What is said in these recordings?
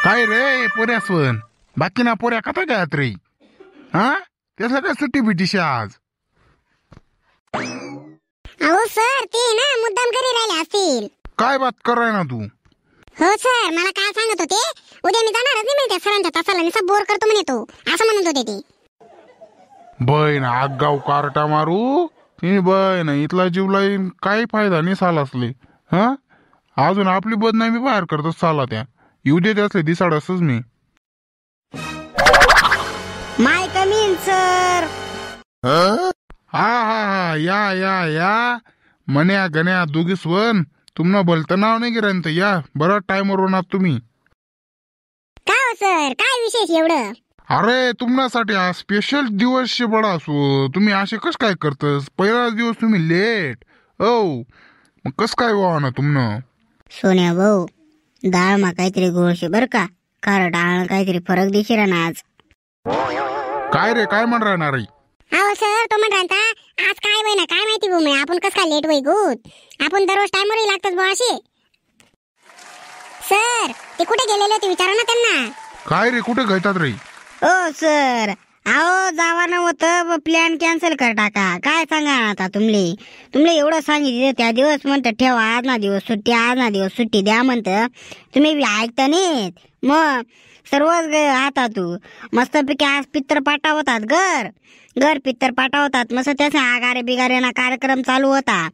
काय रे पोऱ्यासवन बाकी ना पोऱ्या कथा काय रे हा त्याला काय सुट्टी बिटीशी आज अहो सर ते ना मुद्दाम करी राहिले असतील. काय बात कराय ना तू हो सर मला काय सांगत होते उद्या मी जाणारच नाही त्या सरांच्या तासाला निसा बोर करतो म्हणे तो असं म्हणत होते ते. बहीण आगाव कार्टा मारू तिने बहीण इथला जीव लाईन काही फायदा नाही साल असले हा अजून आपली बदनामी बाहेर करतच साला त्या येऊ देत असले दिसाड असच मी. माय कमीन सर. हा हा हा या मन्या गण्या दोघीस वन तुम्हाला बोलतं नाव नाही गिरांत या बरं टाइमवर होणार तुम्ही. काय हो सर काय विशेष एवढं. अरे तुमच्यासाठी हा स्पेशल दिवस शे बडा असो तुम्ही असे कस काय करतस पहिला दिवस तुम्ही लेट ओ मग कस काय व्हा ना तुमनं. सोन्या भाऊ डाळ मा काहीतरी गोळशे बर का कार डाळ काहीतरी फरक दिशी ना आज. काय रे काय म्हण राहणार आहे. अहो सर तो म्हण राहता आज काय वय ना काय माहिती भाऊ मी आपण कस काय लेट वय गुत आपण दररोज टाइमवरही लागतच बुवा असे. सर ते कुठे गेलेले होते विचारा ना त्यांना. काय रे कुठे घेतात रे. ओ सर अहो जावानं होतं प्लॅन कॅन्सल कर टाका काय सांगा आता तुमले एवढं सांगितलं त्या दिवस म्हणतं ठेवा आज ना दिवस सुट्टी द्या म्हणतं तुम्ही बी ऐकता नाहीत मग सर्वच आता तू मस्तपैकी आज पित्तर पाठवतात घर पित्तर पाठवतात मस्त त्याचे आगारे बिगारे ना कार्यक्रम चालू होता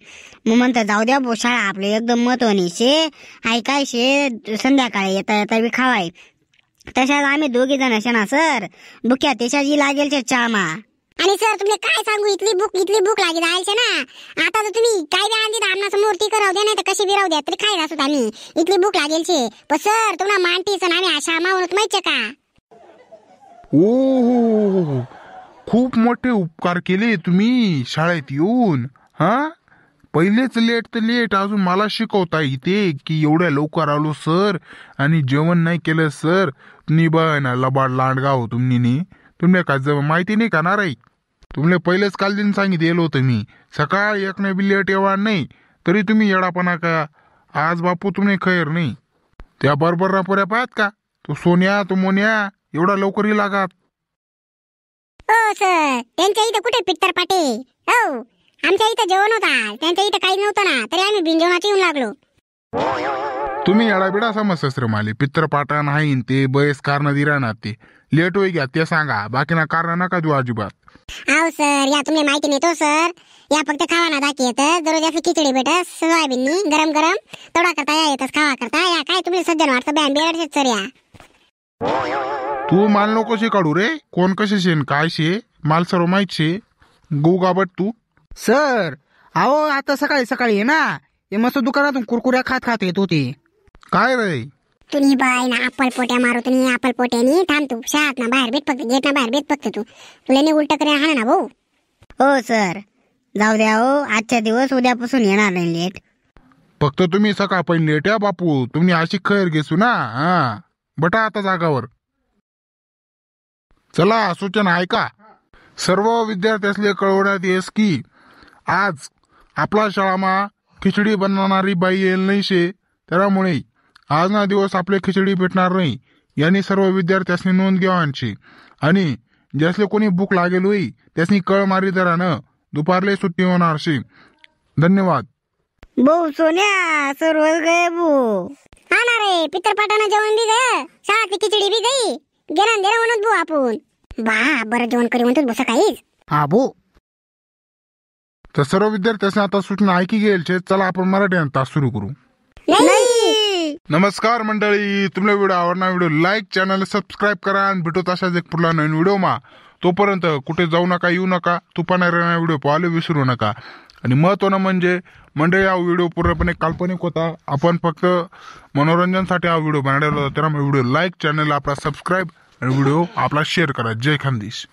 मग म्हणतं जाऊ द्या बो शाळा आपले एकदम महत्वानी शे ऐकायशे संध्याकाळी येता बी खावाय तशाच आम्ही दोघी जण असे ना सर बुक्या त्याच्याची लागेल चामा. आणि सर तुम्ही काय सांगू इथली भूक लागली जायचे ना आता तर तुम्ही काय बी आणली आमना समोर ती कराव द्या नाही तर कशी बी राहू द्या तरी काय असत आम्ही इथली भूक लागेल छे पण सर तुम्हाला मानती सण आम्ही आशा मावत माहिती का. ओ खूप मोठे उपकार केले तुम्ही शाळेत येऊन हा पहिलेच लेट तर लेट अजून मला शिकवता इथे की एवढ्या लवकर आलो सर आणि जेवण नाही केलं सर तुम्ही बघ ना लबाड लांडगाव तुम्ही काय माहिती नाही का ना रे तुम्हाला पहिलेच काल दिन सांगितलं होतं मी सकाळ एक नाही बी लेट येणार नाही तरी तुम्ही येडापणा का आज बापू तुम्ही खैर नाही त्या बरोबर ना पुऱ्या पाहत का तो सोन्या तो मोन्या एवढा लवकरही लागत. ओ सर त्यांच्या इथं कुठे पित्तर पाटे हो आमच्या इथं जेवण होता त्यांच्या इथं काही नव्हतं ना तरी आम्ही बिनजेवणाची येऊन लागलो. तुम्ही येडाबिडा समजतस रे माले पित्रपाटा नाही ते बयस कारण दिरा ना ते लेट होई घ्या ते सांगा बाकी ना कारण नका देऊ अजिबात. अहो सर या तुम्ही माहिती नाही तो सर या फक्त खावा ना दाखी येत दररोज असं खिचडी भेटस सोयाबीननी गरम गरम तोडा करता या येतच खावा करता या काय तुम्ही सज्जन वाटतं बॅन बेडशेच सर या. तू माल नको शे काढू रे कोण कसे शेन काय शे माल सर्व माहित शे गो गाबट तू. सर अहो आता सकाळी आहे ना हे मस्त दुकानातून कुरकुऱ्या खात येत होते. काय रे तुम्ही बाय ना अप्पल पोट्या मारू तुम्ही अप्पल पोट्यानी थांब तू शाळात ना बाहेर भेट फक्त गेट ना बाहेर भेट फक्त तू तुला नाही उलट करे हा ना भाऊ. हो सर जाऊ द्या हो आजच्या दिवस उद्यापासून येणार नाही लेट. फक्त तुम्ही सकाळ पहिले लेट या बापू तुम्ही अशी खैर घेसू ना हा बटा आता जागावर. चला सूचना ऐका सर्व विद्यार्थ्यांना कळवण्यात येस की आज आपला शाळामा खिचडी बनवणारी बाई येईल नाही शे त्यामुळे आज ना दिवस आपले खिचडी भेटणार नाही यांनी सर्व विद्यार्थ्यांनी नोंद घ्यावांची आणि ज्यासले कोणी भूक लागेल होई त्यासनी कळ मारी दरानं दुपारले सुट्टी होणार शे. धन्यवाद. भाऊ सोन्या सर्वच गए भाऊ. हा ना रे पित्रपाटानं जेवण बी गय शाळातली खिचडी बी गई गेला दे म्हणत भाऊ आपण बा बरं जेवण करी म्हणतो बसा काहीच. हा भो तर सर्व विद्यार्थ्यांनी आता सूचना ऐकी गेल छे चला आपण मराठी तास सुरू करू. नमस्कार मंडळी तुम्हाला व्हिडिओ आवडणार व्हिडिओ लाईक चॅनल सबस्क्राईब करा आणि भेटू तशाच एक पुढला नवीन व्हिडिओ मा तोपर्यंत कुठे जाऊ नका येऊ नका तुपाना व्हिडिओ पाहायला विसरू नका. आणि महत्वानं म्हणजे मंडळी हा व्हिडिओ पूर्णपणे काल्पनिक होता आपण फक्त मनोरंजनासाठी हा व्हिडिओ बनवलेला होता त्यामुळे व्हिडिओ लाईक चॅनल आपला सबस्क्राईब आणि व्हिडिओ आपला शेअर करा. जय खानदेश.